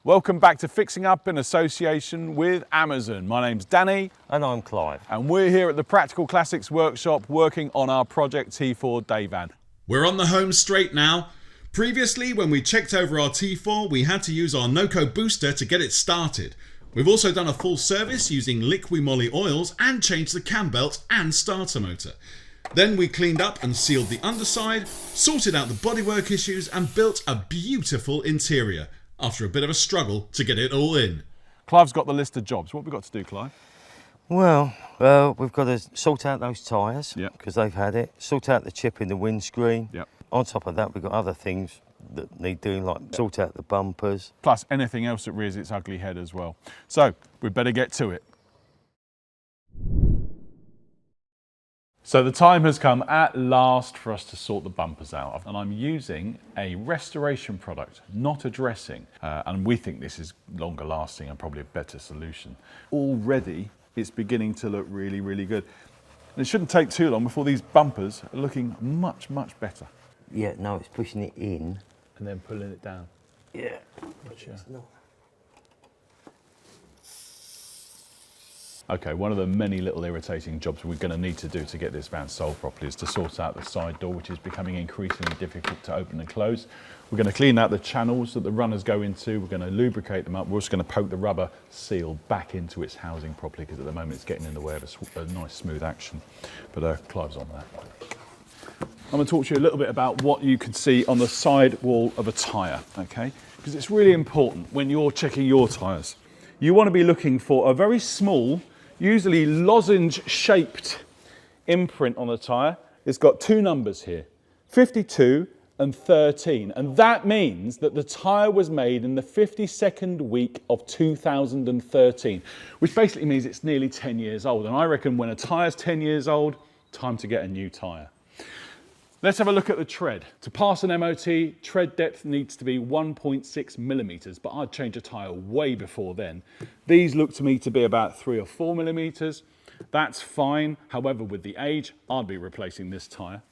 Welcome back to Fixing Up in association with Amazon. My name's Danny. And I'm Clive. And we're here at the Practical Classics workshop working on our Project T4 day van. We're on the home straight now. Previously, when we checked over our T4, we had to use our Noco booster to get it started. We've also done a full service using Liqui Moly oils and changed the cam belt and starter motor. Then we cleaned up and sealed the underside, sorted out the bodywork issues and built a beautiful interior after a bit of a struggle to get it all in. Clive's got the list of jobs. What have we got to do, Clive? Well, we've got to sort out those tyres, because they've had it, sort out the chip in the windscreen. Yep. On top of that, we've got other things that need doing, like sort out the bumpers. Plus anything else that rears its ugly head as well. So, we'd better get to it. So the time has come at last for us to sort the bumpers out, and I'm using a restoration product, not a dressing, and we think this is longer lasting and probably a better solution. Already it's beginning to look really, really good. And it shouldn't take too long before these bumpers are looking much, much better. Yeah, no, it's pushing it in. And then pulling it down. Yeah. Gotcha. It's not. Okay, one of the many little irritating jobs we're going to need to do to get this van sold properly is to sort out the side door, which is becoming increasingly difficult to open and close. We're going to clean out the channels that the runners go into. We're going to lubricate them up. We're also going to poke the rubber seal back into its housing properly, because at the moment it's getting in the way of a nice smooth action. But Clive's on that. I'm going to talk to you a little bit about what you can see on the side wall of a tyre, okay? Because it's really important when you're checking your tyres. You want to be looking for a very small, usually lozenge-shaped imprint on the tyre. It's got two numbers here, 52 and 13, and that means that the tyre was made in the 52nd week of 2013, which basically means it's nearly 10 years old. And I reckon when a tyre's 10 years old, time to get a new tyre. Let's have a look at the tread. To pass an MOT, tread depth needs to be 1.6 millimetres, but I'd change a tyre way before then. These look to me to be about 3 or 4 millimetres. That's fine. However, with the age, I'd be replacing this tyre.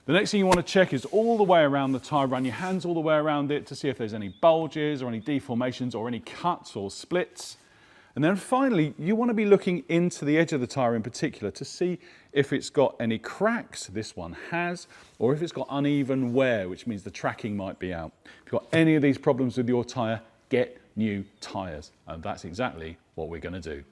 The next thing you want to check is all the way around the tyre. Run your hands all the way around it to see if there's any bulges or any deformations or any cuts or splits. And then finally, you want to be looking into the edge of the tyre in particular to see if it's got any cracks, this one has, or if it's got uneven wear, which means the tracking might be out. If you've got any of these problems with your tyre, get new tyres. And that's exactly what we're going to do.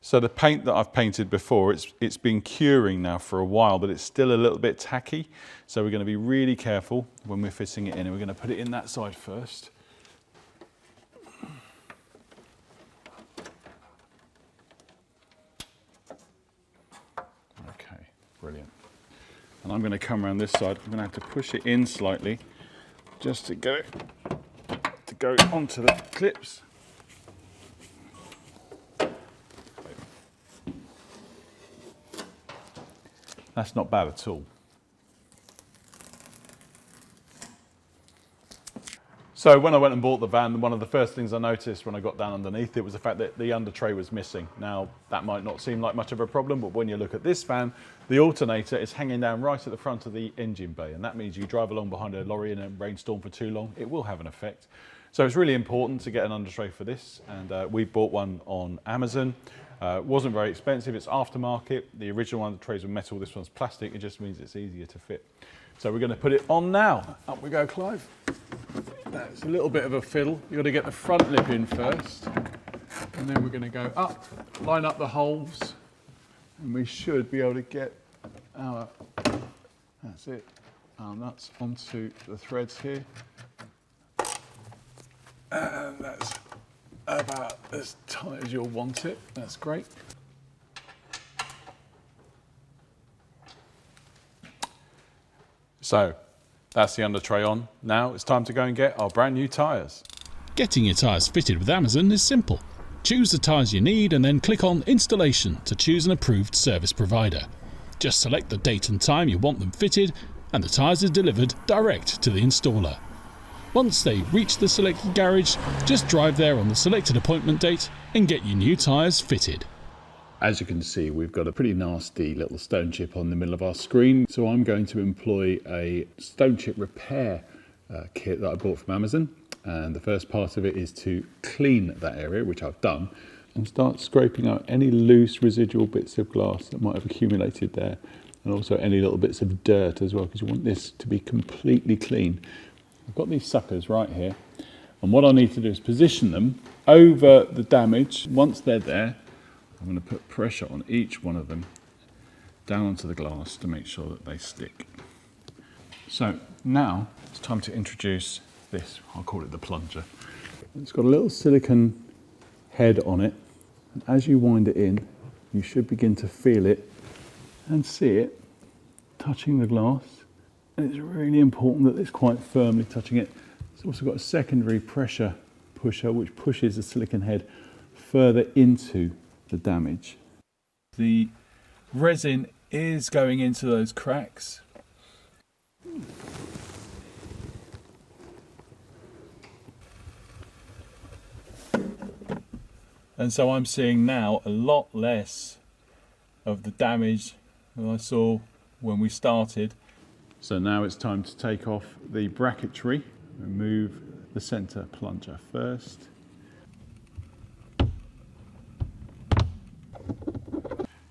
So the paint that I've painted before, it's been curing now for a while, but it's still a little bit tacky. So we're going to be really careful when we're fitting it in, and we're going to put it in that side first. Brilliant. And I'm going to come around this side. I'm going to have to push it in slightly just to go onto the clips. That's not bad at all. So when I went and bought the van, one of the first things I noticed when I got down underneath it was the fact that the undertray was missing. Now, that might not seem like much of a problem, but when you look at this van, the alternator is hanging down right at the front of the engine bay, and that means you drive along behind a lorry in a rainstorm for too long, it will have an effect. So it's really important to get an undertray for this, and we bought one on Amazon. It wasn't very expensive, it's aftermarket. The original undertrays were metal, this one's plastic, it just means it's easier to fit. So we're going to put it on now. Up we go, Clive. That's a little bit of a fiddle. You've got to get the front lip in first, and then we're going to go up, line up the holes, and we should be able to get our, that's it, our nuts onto the threads here. And that's about as tight as you'll want it. That's great. So that's the undertray on. Now it's time to go and get our brand new tyres. Getting your tyres fitted with Amazon is simple. Choose the tyres you need and then click on Installation to choose an approved service provider. Just select the date and time you want them fitted, and the tyres are delivered direct to the installer. Once they reach the selected garage, just drive there on the selected appointment date and get your new tyres fitted. As you can see, we've got a pretty nasty little stone chip on the middle of our screen, so I'm going to employ a stone chip repair kit that I bought from Amazon. And the first part of it is to clean that area, which I've done, and start scraping out any loose residual bits of glass that might have accumulated there, and also any little bits of dirt as well, because you want this to be completely clean. I've got these suckers right here, and what I need to do is position them over the damage. Once they're there, I'm going to put pressure on each one of them down onto the glass to make sure that they stick. So now it's time to introduce this, I'll call it the plunger. It's got a little silicone head on it, and as you wind it in, you should begin to feel it and see it touching the glass. And it's really important that it's quite firmly touching it. It's also got a secondary pressure pusher which pushes the silicone head further into the damage. The resin is going into those cracks. And so I'm seeing now a lot less of the damage than I saw when we started. So now it's time to take off the bracketry, remove the centre plunger first.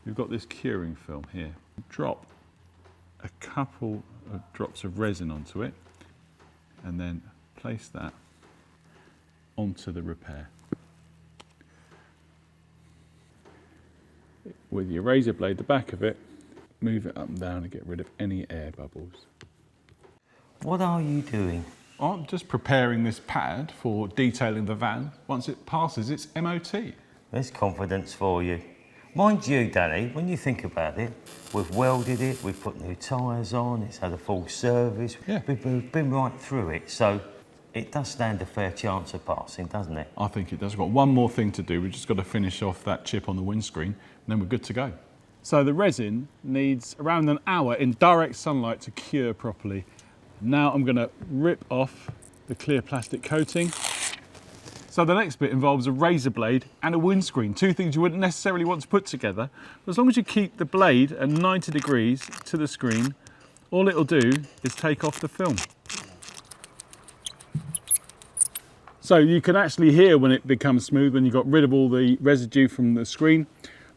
We've got this curing film here. Drop a couple of drops of resin onto it and then place that onto the repair. With your razor blade, the back of it, move it up and down and get rid of any air bubbles. What are you doing? I'm just preparing this pad for detailing the van once it passes its MOT. There's confidence for you. Mind you, Danny, when you think about it, we've welded it, we've put new tyres on, it's had a full service, Yeah. we've been right through it, so it does stand a fair chance of passing, doesn't it? I think it does. We've got one more thing to do. We've just got to finish off that chip on the windscreen and then we're good to go. So the resin needs around an hour in direct sunlight to cure properly. Now I'm going to rip off the clear plastic coating. So the next bit involves a razor blade and a windscreen, two things you wouldn't necessarily want to put together. But as long as you keep the blade at 90 degrees to the screen, all it'll do is take off the film. So you can actually hear when it becomes smooth, when you've got rid of all the residue from the screen.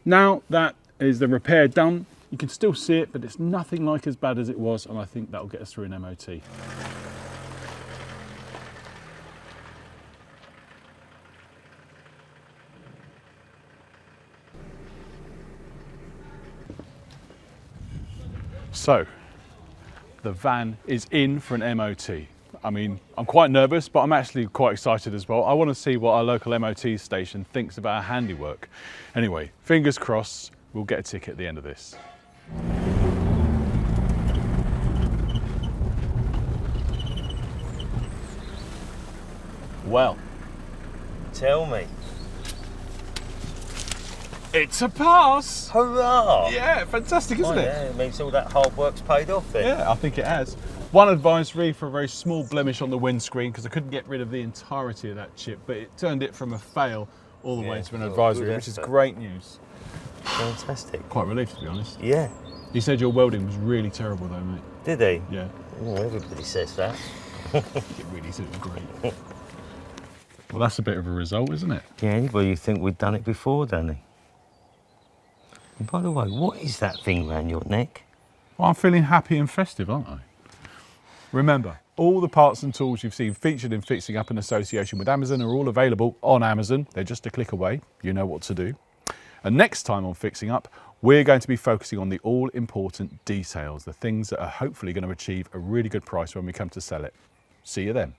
Now that is the repair done, you can still see it, but it's nothing like as bad as it was, and I think that'll get us through an MOT. So, the van is in for an MOT. I mean, I'm quite nervous, but I'm actually quite excited as well. I want to see what our local MOT station thinks about our handiwork. Anyway, fingers crossed, we'll get a ticket at the end of this. Well, Tell me. it's a pass! Hurrah! Yeah, fantastic, isn't it? Yeah, it means all that hard work's paid off then. Yeah, I think it has. One advisory for a very small blemish on the windscreen, because I couldn't get rid of the entirety of that chip, but it turned it from a fail all the way to an oh, advisory, good which is effort. great news. Fantastic. Quite relieved, to be honest. Yeah. He said your welding was really terrible though, mate. Did he? Yeah. Oh, everybody says that. It really said it was great. Well, that's a bit of a result, isn't it? Yeah, well, you think we'd done it before, Danny? And by the way, what is that thing round your neck? Well, I'm feeling happy and festive, aren't I? Remember, all the parts and tools you've seen featured in Fixing Up in association with Amazon are all available on Amazon. They're just a click away. You know what to do. And next time on Fixing Up, we're going to be focusing on the all-important details, the things that are hopefully going to achieve a really good price when we come to sell it. See you then.